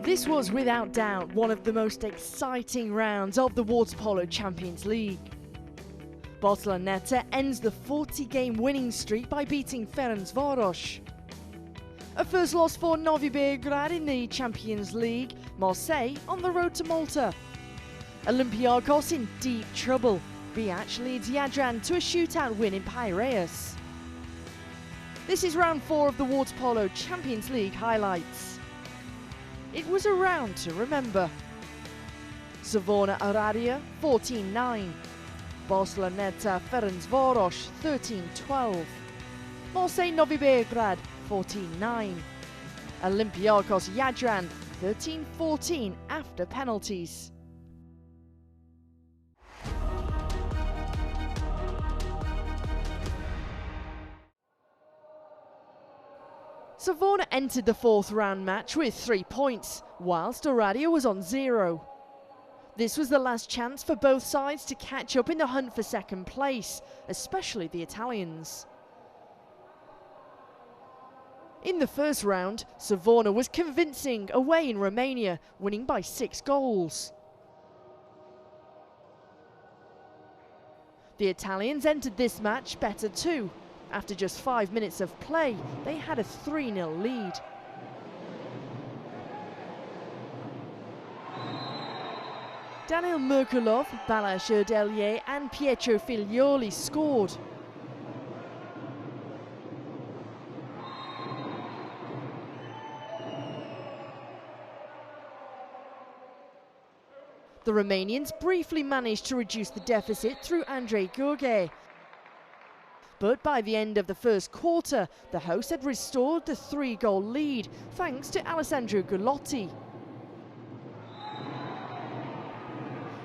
This was without doubt one of the most exciting rounds of the Water Polo Champions League. Barceloneta ends the 40-game winning streak by beating Ferencváros. A first loss for Novi Beograd in the Champions League, Marseille on the road to Malta. Olympiacos in deep trouble, Biac leads Jadran to a shootout win in Piraeus. This is round 4 of the Water Polo Champions League highlights. It was a round to remember. Savona-Oradea 14-9. Barceloneta Ferencváros 13-12. Marseille Novi Beograd 14-9. Olympiacos Jadran 13-14 after penalties. Savona entered the 4th round match with 3 points, whilst Oradea was on 0. This was the last chance for both sides to catch up in the hunt for second place, especially the Italians. In the first round, Savona was convincing away in Romania, winning by 6 goals. The Italians entered this match better too. After just 5 minutes of play, they had a 3-0 lead. Daniel Merkulov, Balázs Erdélyi and Pietro Figlioli scored. The Romanians briefly managed to reduce the deficit through Andrei Gheorghe. But by the end of the first quarter, the hosts had restored the 3-goal lead, thanks to Alessandro Gulotti.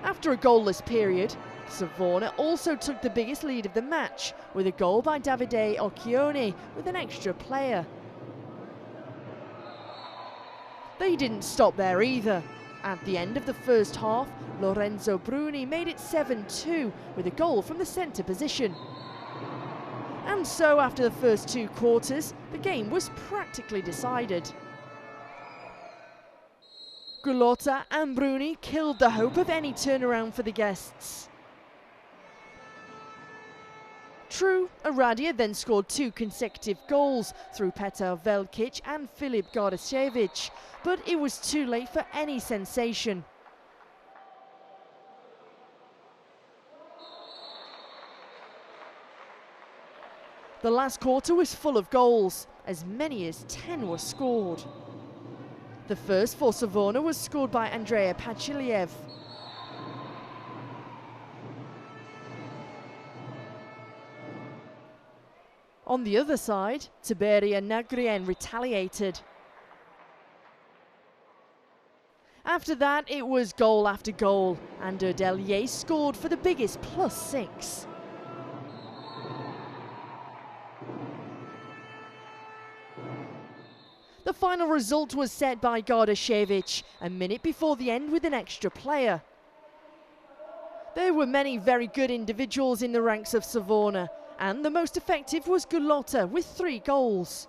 After a goalless period, Savona also took the biggest lead of the match, with a goal by Davide Occhioni with an extra player. They didn't stop there either. At the end of the first half, Lorenzo Bruni made it 7-2 with a goal from the centre position. And so after the first 2 quarters, the game was practically decided. Gulotta and Bruni killed the hope of any turnaround for the guests. True, Oradea then scored 2 consecutive goals through Petar Velkic and Filip Gardashevich, but it was too late for any sensation. The last quarter was full of goals, as many as 10 were scored. The first for Savona was scored by Andrea Pachiliev. On the other side, Tiberia Nagrien retaliated. After that, it was goal after goal, and Erdélyi scored for the biggest +6. The final result was set by Gardashevich a minute before the end with an extra player. There were many very good individuals in the ranks of Savona, and the most effective was Gulotta with 3 goals.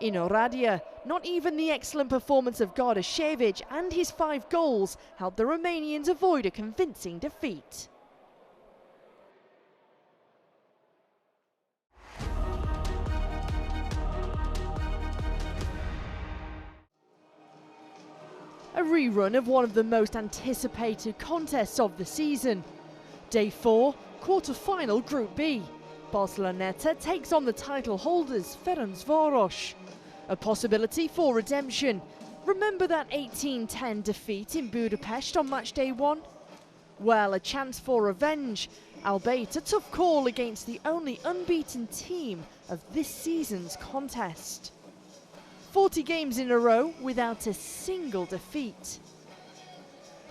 In Oradea, not even the excellent performance of Gardashevich and his 5 goals helped the Romanians avoid a convincing defeat. A rerun of one of the most anticipated contests of the season. Day 4, quarter-final Group B. Barceloneta takes on the title holders Ferencváros. A possibility for redemption. Remember that 18-10 defeat in Budapest on Matchday 1? Well, a chance for revenge, albeit a tough call against the only unbeaten team of this season's contest. 40 games in a row without a single defeat.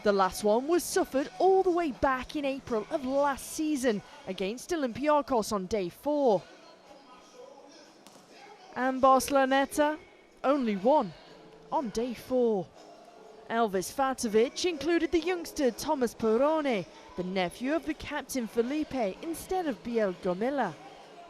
The last one was suffered all the way back in April of last season against Olympiacos on day 4. And Barceloneta only won on day 4. Elvis Fatovic included the youngster Thomas Perrone, the nephew of the captain Felipe, instead of Biel Gomila.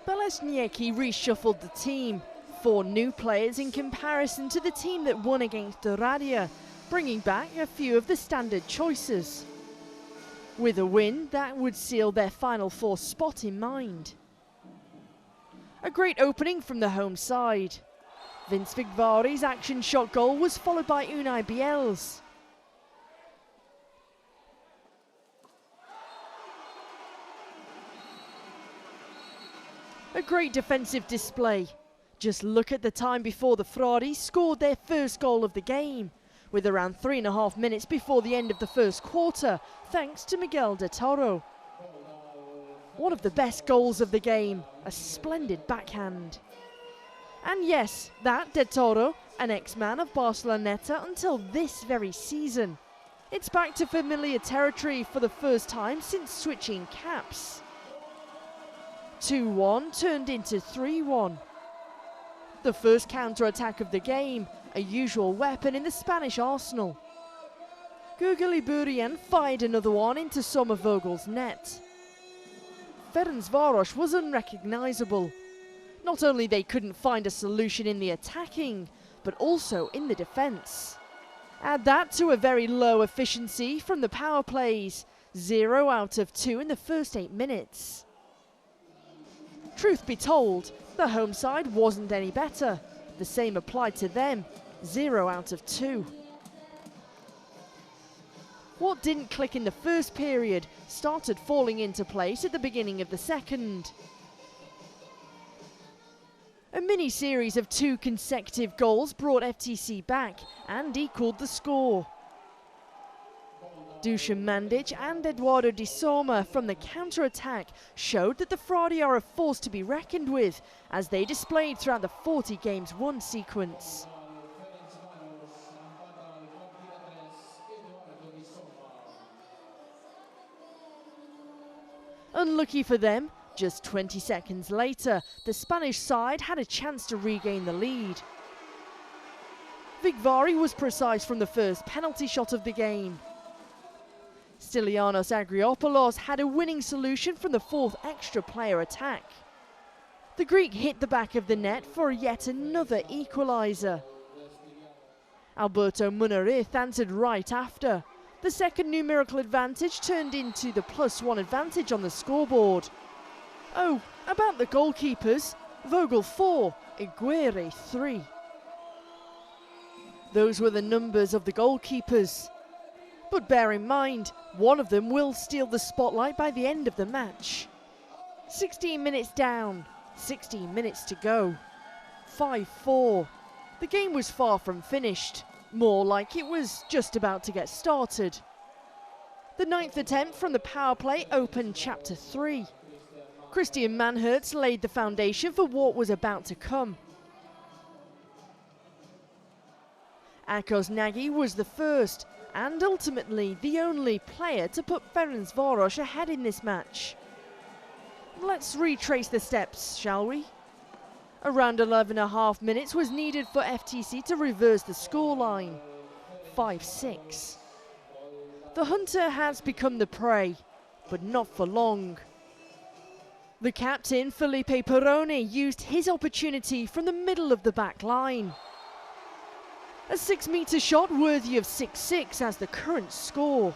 Belesniecki reshuffled the team. 4 new players in comparison to the team that won against Oradea, bringing back a few of the standard choices. With a win, that would seal their Final Four spot in mind. A great opening from the home side. Vince Vigvari's action shot goal was followed by Unai Biel's. A great defensive display. Just look at the time before the Fradi scored their first goal of the game, with around 3.5 minutes before the end of the first quarter, thanks to Miguel de Toro. One of the best goals of the game, a splendid backhand. And yes, that de Toro, an ex-man of Barceloneta until this very season. It's back to familiar territory for the first time since switching caps. 2-1 turned into 3-1. The first counter-attack of the game, a usual weapon in the Spanish arsenal. Gurgely Burian fired another one into Sommervogel's net. Ferencváros was unrecognisable. Not only they couldn't find a solution in the attacking, but also in the defence. Add that to a very low efficiency from the power plays, 0 out of 2 in the first 8 minutes. Truth be told, the home side wasn't any better. The same applied to them, 0 out of 2. What didn't click in the first period started falling into place at the beginning of the second. A mini-series of 2 consecutive goals brought FTC back and equalled the score. Dusan Mandic and Eduardo Di Soma from the counter-attack showed that the Fradi are a force to be reckoned with, as they displayed throughout the 40 games won sequence. Unlucky for them, just 20 seconds later, the Spanish side had a chance to regain the lead. Vigvari was precise from the first penalty shot of the game. Stylianos Agriopoulos had a winning solution from the 4th extra player attack. The Greek hit the back of the net for yet another equaliser. Alberto Munarriz answered right after. The second numerical advantage turned into the +1 advantage on the scoreboard. Oh, about the goalkeepers, Vogel 4, Iguere 3. Those were the numbers of the goalkeepers. But bear in mind, one of them will steal the spotlight by the end of the match. 16 minutes down, 16 minutes to go. 5-4. The game was far from finished, more like it was just about to get started. The 9th attempt from the power play opened chapter 3. Christian Manhertz laid the foundation for what was about to come. Akos Nagy was the first, and ultimately the only player to put Ferencváros ahead in this match. Let's retrace the steps, shall we? Around 11.5 minutes was needed for FTC to reverse the scoreline. 5-6. The hunter has become the prey, but not for long. The captain, Felipe Peroni, used his opportunity from the middle of the back line. A 6-metre shot worthy of 6-6 as the current score.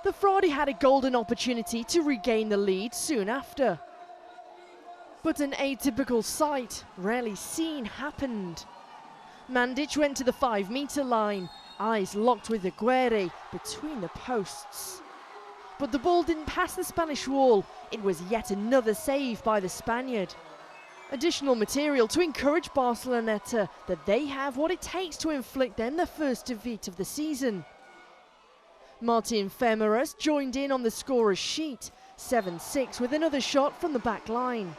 The Fradi had a golden opportunity to regain the lead soon after. But an atypical sight, rarely seen, happened. Mandic went to the 5-metre line, eyes locked with Aguirre between the posts. But the ball didn't pass the Spanish wall. It was yet another save by the Spaniard. Additional material to encourage Barceloneta that they have what it takes to inflict them their first defeat of the season. Martin Femeras joined in on the scorer's sheet, 7-6 with another shot from the back line.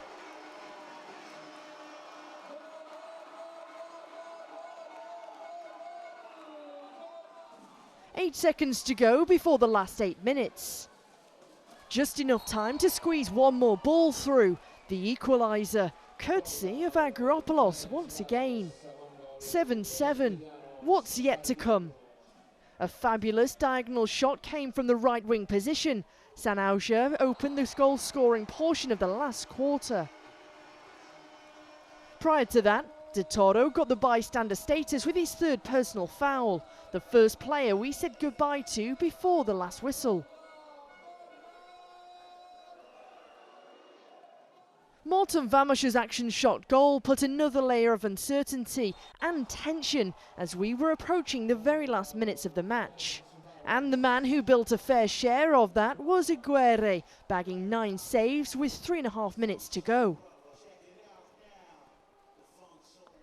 Eight seconds to go before the last 8 minutes. Just enough time to squeeze one more ball through, the equaliser, courtesy of Agriopoulos once again. 7-7. What's yet to come? A fabulous diagonal shot came from the right wing position. Sanauja opened the goal-scoring portion of the last quarter. Prior to that, De Toro got the bystander status with his third personal foul, the first player we said goodbye to before the last whistle. Morten Vamos's action shot goal put another layer of uncertainty and tension as we were approaching the very last minutes of the match. And the man who built a fair share of that was Aguirre, bagging 9 saves with 3.5 minutes to go.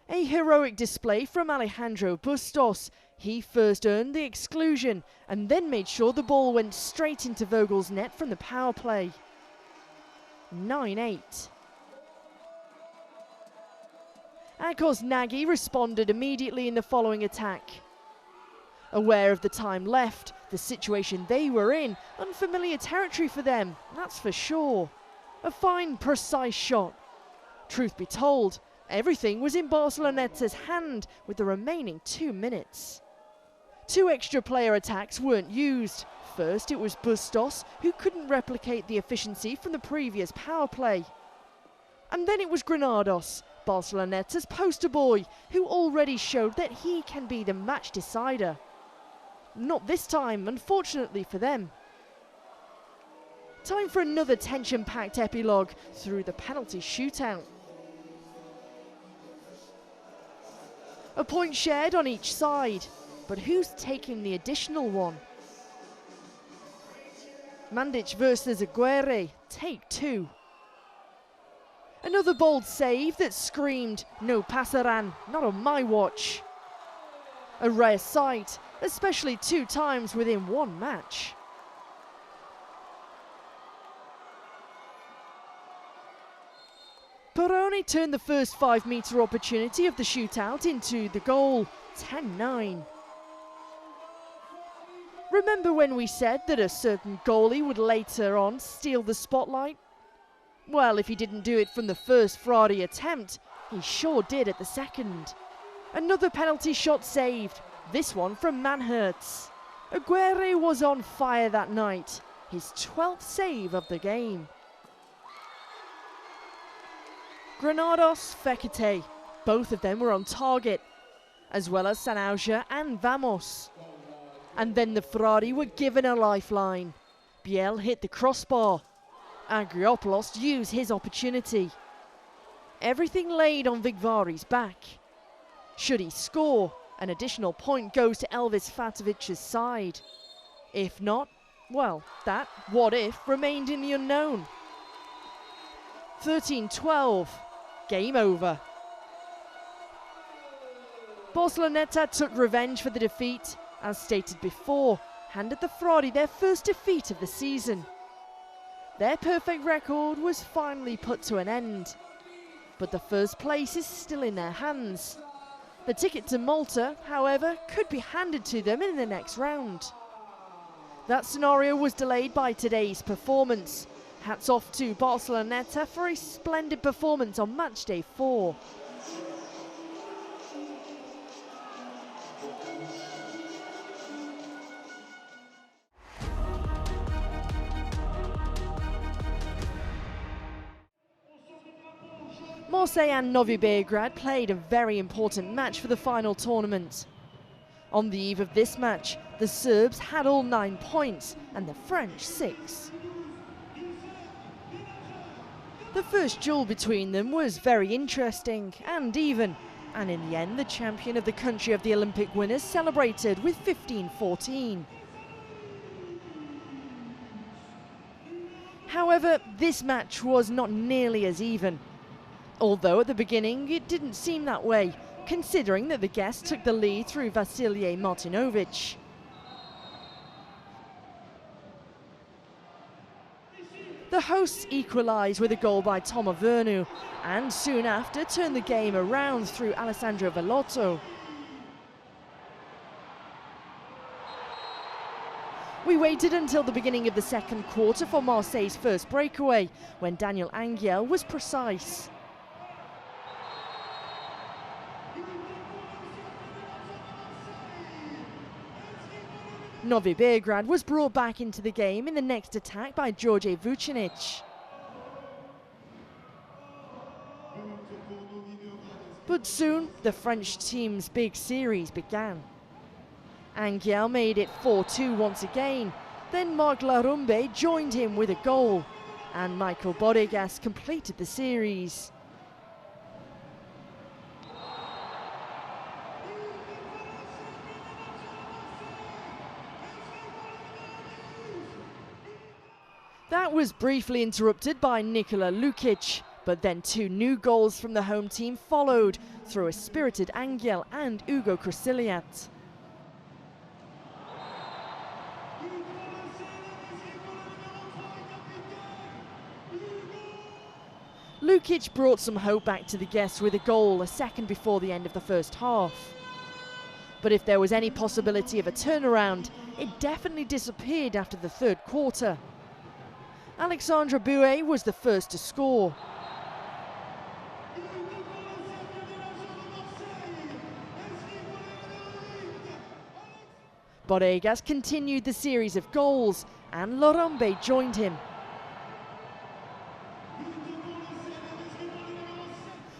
A heroic display from Alejandro Bustos. He first earned the exclusion and then made sure the ball went straight into Vogel's net from the power play. 9-8. Akos Nagy responded immediately in the following attack. Aware of the time left, the situation they were in, unfamiliar territory for them, that's for sure. A fine, precise shot. Truth be told, everything was in Barcelonetta's hand with the remaining 2 minutes. 2 extra player attacks weren't used. First, it was Bustos, who couldn't replicate the efficiency from the previous power play. And then it was Granados, Barcelonetta's poster boy, who already showed that he can be the match decider. Not this time, unfortunately for them. Time for another tension-packed epilogue through the penalty shootout. A point shared on each side, but who's taking the additional one? Mandic versus Aguirre, take 2. Another bold save that screamed, "No pasarán, not on my watch." A rare sight, especially 2 times within 1 match. Peroni turned the first 5-metre opportunity of the shootout into the goal, 10-9. Remember when we said that a certain goalie would later on steal the spotlight? Well, if he didn't do it from the first Fradi attempt, he sure did at the second. Another penalty shot saved, this one from Manhertz. Aguirre was on fire that night, his 12th save of the game. Granados, Fekete, both of them were on target, as well as Sanauja and Vamos. And then the Fradi were given a lifeline. Biel hit the crossbar. Agriopoulos used his opportunity. Everything laid on Vigvari's back. Should he score, an additional point goes to Elvis Fatovic's side. If not, well, that what if remained in the unknown. 13-12, game over. Barceloneta took revenge for the defeat, as stated before, handed the Fradi their first defeat of the season. Their perfect record was finally put to an end, but the first place is still in their hands. The ticket to Malta, however, could be handed to them in the next round. That scenario was delayed by today's performance. Hats off to Barceloneta for a splendid performance on Matchday 4. Marseille and Novi Beograd played a very important match for the final tournament. On the eve of this match, the Serbs had all 9 points and the French 6. The first duel between them was very interesting and even, and in the end the champion of the country of the Olympic winners celebrated with 15-14. However, this match was not nearly as even. Although at the beginning it didn't seem that way, considering that the guests took the lead through Vasilije Martinovic. The hosts equalised with a goal by Toma Vernu, and soon after turned the game around through Alessandro Velotto. We waited until the beginning of the second quarter for Marseille's first breakaway, when Daniel Angiel was precise. Novi Beograd was brought back into the game in the next attack by George Vucinic. But soon, the French team's big series began. Angel made it 4-2 once again. Then Marc Larumbe joined him with a goal, and Michael Bodegas completed the series. That was briefly interrupted by Nikola Lukic, but then two new goals from the home team followed through a spirited Angel and Hugo Crusiliat. Lukic brought some hope back to the guests with a goal a second before the end of the first half. But if there was any possibility of a turnaround, it definitely disappeared after the third quarter. Alexandre Bouet was the first to score. Bodegas continued the series of goals, and Larumbe joined him.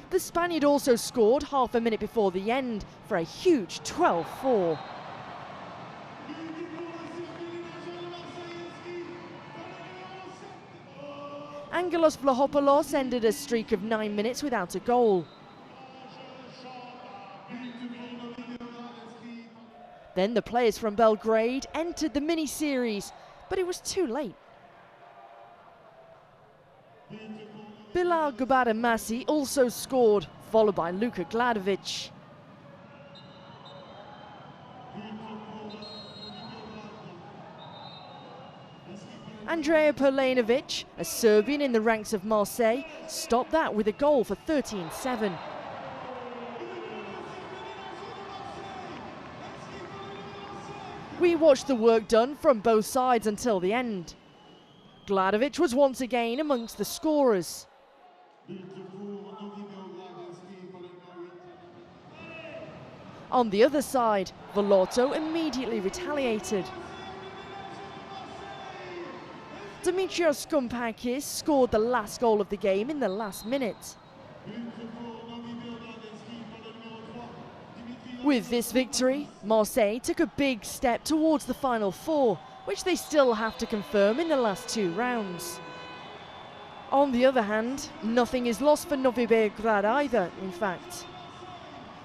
The Spaniard also scored half a minute before the end for a huge 12-4. Angelos Vlahopoulos ended a streak of 9 minutes without a goal. Then the players from Belgrade entered the mini-series, but it was too late. Bilal Gubara-Massi also scored, followed by Luka Gladovic. Andrea Perlanovic, a Serbian in the ranks of Marseille, stopped that with a goal for 13-7. We watched the work done from both sides until the end. Gladovic was once again amongst the scorers. On the other side, Voloto immediately retaliated. Dimitrios Skompakis scored the last goal of the game in the last minute. With this victory, Marseille took a big step towards the Final Four, which they still have to confirm in the last two rounds. On the other hand, nothing is lost for Novi Beograd either, in fact.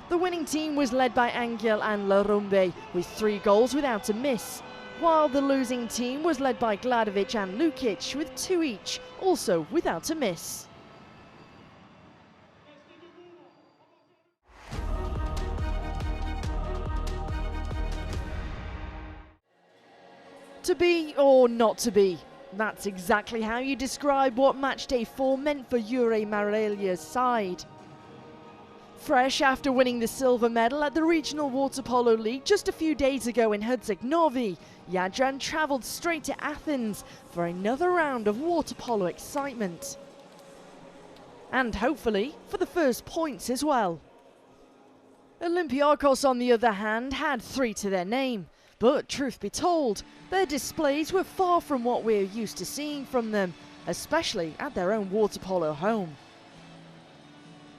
The winning team was led by Angel and Larumbe with 3 goals without a miss, while the losing team was led by Gladovic and Lukic with 2 each, also without a miss. To be or not to be? That's exactly how you describe what Matchday 4 meant for Jure Marelia's side. Fresh after winning the silver medal at the Regional Water Polo League just a few days ago in Herceg-Novi, Jadran travelled straight to Athens for another round of water polo excitement. And hopefully for the first points as well. Olympiacos, on the other hand, had 3 to their name. But truth be told, their displays were far from what we're used to seeing from them, especially at their own water polo home.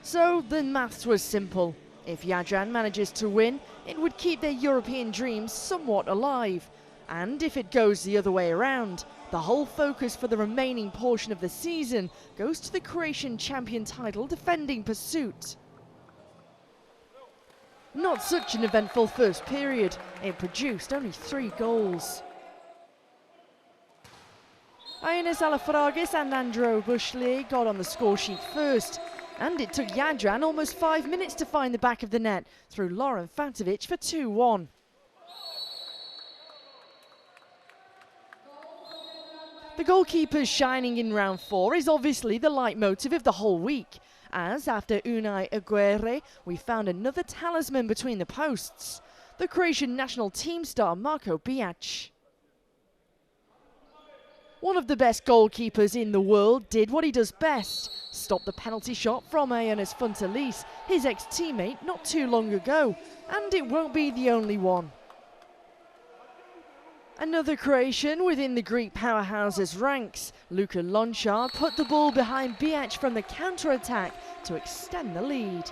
So the maths was simple. If Jadran manages to win, it would keep their European dreams somewhat alive. And if it goes the other way around, the whole focus for the remaining portion of the season goes to the Croatian champion title defending pursuit. Not such an eventful first period. It produced only 3 goals. Ioannis Alafragis and Andro Bushlier got on the score sheet first, and it took Jadran almost 5 minutes to find the back of the net through Lauren Fatovic for 2-1. The goalkeepers shining in round 4 is obviously the leitmotif of the whole week, as after Unai Aguirre, we found another talisman between the posts, the Croatian national team star Marko Bijac. One of the best goalkeepers in the world did what he does best, stop the penalty shot from Ioannis Funtelis, his ex-teammate, not too long ago, and it won't be the only one. Another Croatian within the Greek powerhouse's ranks, Luka Lončar, put the ball behind Bijac from the counter-attack to extend the lead.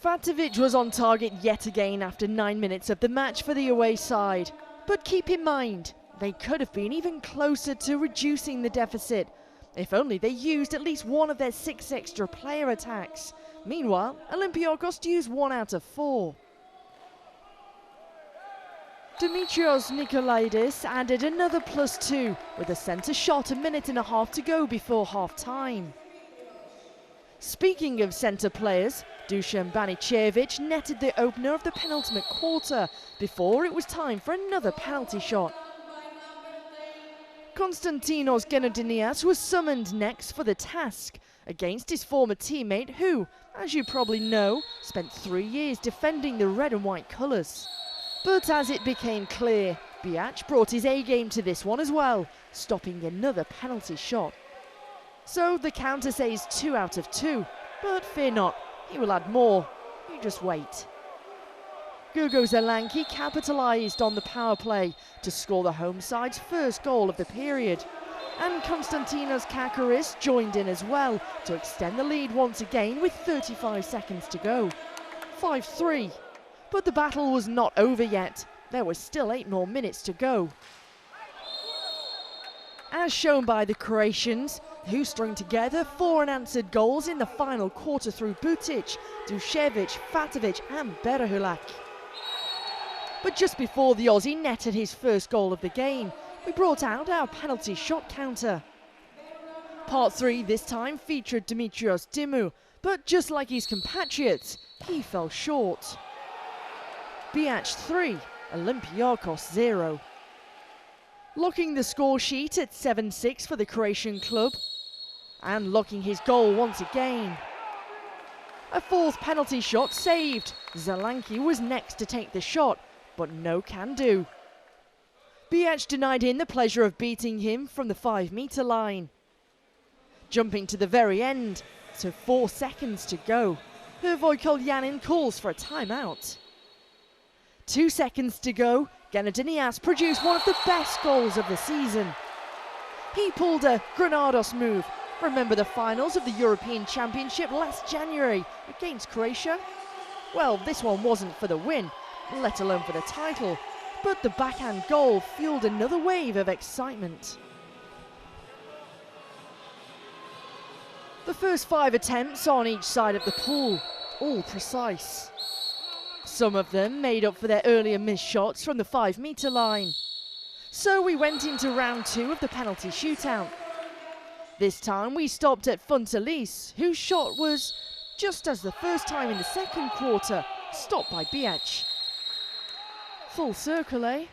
Fatovic was on target yet again after 9 minutes of the match for the away side. But keep in mind, they could have been even closer to reducing the deficit, if only they used at least one of their 6 extra player attacks. Meanwhile, Olympiakos used 1 out of 4. Dimitrios Nikolaidis added another +2 with a centre shot a minute and a half to go before half-time. Speaking of centre players, Dusan Banicevic netted the opener of the penultimate quarter before it was time for another penalty shot. Konstantinos Genodinias was summoned next for the task against his former teammate who, as you probably know, spent 3 years defending the red and white colours. But as it became clear, Biac brought his A-game to this one as well, stopping another penalty shot. So the counter says 2 out of 2, but fear not, he will add more. You just wait. Gugo Zelanki capitalised on the power play to score the home side's first goal of the period. And Konstantinos Kakaris joined in as well to extend the lead once again with 35 seconds to go. 5-3. But the battle was not over yet. There were still 8 more minutes to go. As shown by the Croatians, who strung together 4 unanswered goals in the final quarter through Butic, Dušević, Fatovic and Berahulak. But just before the Aussie netted his first goal of the game, we brought out our penalty shot counter. Part 3 this time featured Dimitrios Dimou, but just like his compatriots, he fell short. Biac 3, Olympiakos 0. Locking the score sheet at 7-6 for the Croatian club, and locking his goal once again. A 4th penalty shot saved. Zelanki was next to take the shot, but no can do. Biac denied him the pleasure of beating him from the 5-metre line. Jumping to the very end, so 4 seconds to go, Hrvoje Koljanin calls for a timeout. 2 seconds to go, Genodinias produced one of the best goals of the season. He pulled a Granados move. Remember the finals of the European Championship last January against Croatia? Well, this one wasn't for the win, let alone for the title, but the backhand goal fueled another wave of excitement. The first 5 attempts on each side of the pool, all precise. Some of them made up for their earlier missed shots from the 5-metre line. So we went into round 2 of the penalty shootout. This time we stopped at Funtelis, whose shot was, just as the first time in the second quarter, stopped by Biac. Full circle, eh?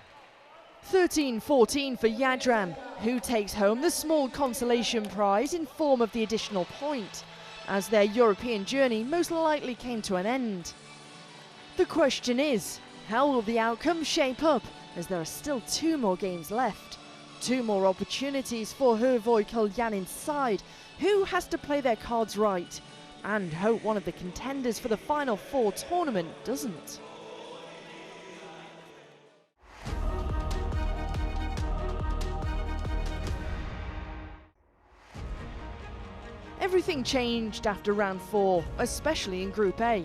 13-14 for Jadran, who takes home the small consolation prize in form of the additional point, as their European journey most likely came to an end. The question is, how will the outcome shape up, as there are still 2 more games left? 2 more opportunities for Hrvoje Koljanin's side, who has to play their cards right, and hope one of the contenders for the Final 4 tournament doesn't. Everything changed after round 4, especially in Group A.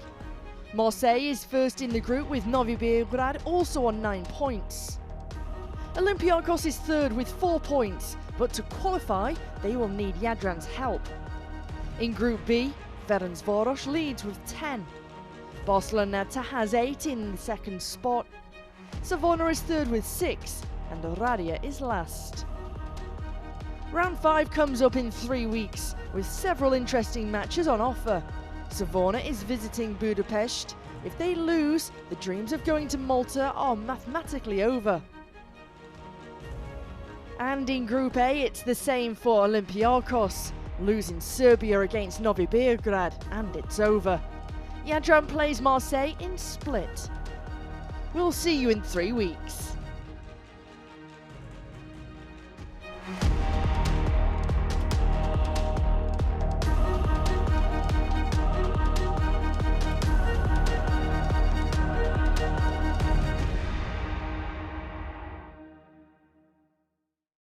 Marseille is first in the group with Novi Beograd also on 9 points. Olympiakos is third with 4 points, but to qualify, they will need Jadran's help. In Group B, Ferencváros leads with 10. Barceloneta has 8 in the second spot. Savona is third with 6, and Oradea is last. Round 5 comes up in 3 weeks, with several interesting matches on offer. Savona is visiting Budapest. If they lose, the dreams of going to Malta are mathematically over. And in Group A, it's the same for Olympiakos, losing Serbia against Novi Beograd, and it's over. Jadran plays Marseille in Split. We'll see you in 3 weeks.